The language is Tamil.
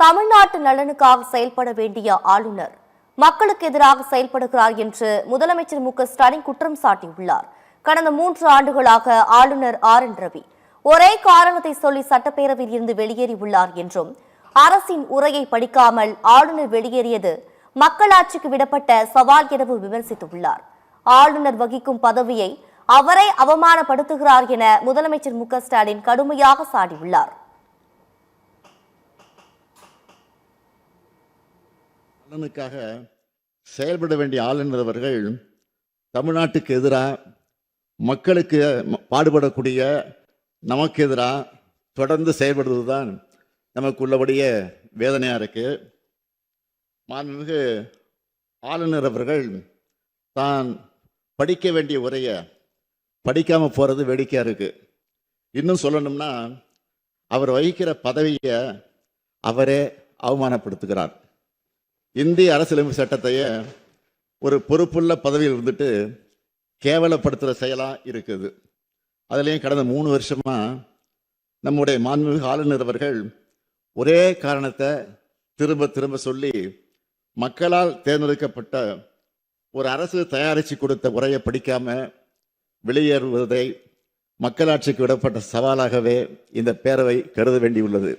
தமிழ்நாட்டு நலனுக்காக செயல்பட வேண்டிய ஆளுநர் மக்களுக்கு எதிராக செயல்படுகிறார் என்று முதலமைச்சர் மு.க.ஸ்டாலின் குற்றம் சாட்டியுள்ளார். கடந்த 3 ஆண்டுகளாக ஆளுநர் ஆர்.என். ரவி ஒரே காரணத்தை சொல்லி சட்டப்பேரவையில் இருந்து வெளியேறியுள்ளார் என்றும், அரசின் உரையை படிக்காமல் ஆளுநர் வெளியேறியது மக்களாட்சிக்கு விடப்பட்ட சவால் எனவும் விமர்சித்துள்ளார். ஆளுநர் வகிக்கும் பதவியை அவரை அவமானப்படுத்துகிறார் என முதலமைச்சர் மு.க.ஸ்டாலின் கடுமையாக சாடியுள்ளார். நலனுக்காக செயல்பட வேண்டிய ஆளுநர் அவர்கள் தமிழ்நாட்டுக்கு எதிராக, மக்களுக்கு பாடுபடக்கூடிய நமக்கு எதிராக தொடர்ந்து செயல்படுவது தான் நமக்கு உள்ளபடிய வேதனையாக இருக்கு. மாண்புமிகு ஆளுநர் அவர்கள் தான் படிக்க வேண்டிய உரையை படிக்காமல் போகிறது வேடிக்கையாக இருக்கு. இன்னும் சொல்லணும்னா, அவர் வகிக்கிற பதவியை அவரே அவமானப்படுத்துகிறார். இந்திய அரசியலமைப்பு சட்டத்தையே ஒரு பொறுப்புள்ள பதவியில் இருந்துட்டு கேவலப்படுத்துகிற செயலாக இருக்குது. அதுலேயும் கடந்த 3 வருஷமாக நம்முடைய மாண்புமிகு ஆளுநர் அவர்கள் ஒரே காரணத்தை திரும்ப திரும்ப சொல்லி மக்களால் தேர்ந்தெடுக்கப்பட்ட ஒரு அரசு தயாரித்து கொடுத்த உரையை படிக்காமல் வெளியேறுவதை மக்களாட்சிக்கு விடப்பட்ட சவாலாகவே இந்த பேரவை கருத வேண்டியுள்ளது.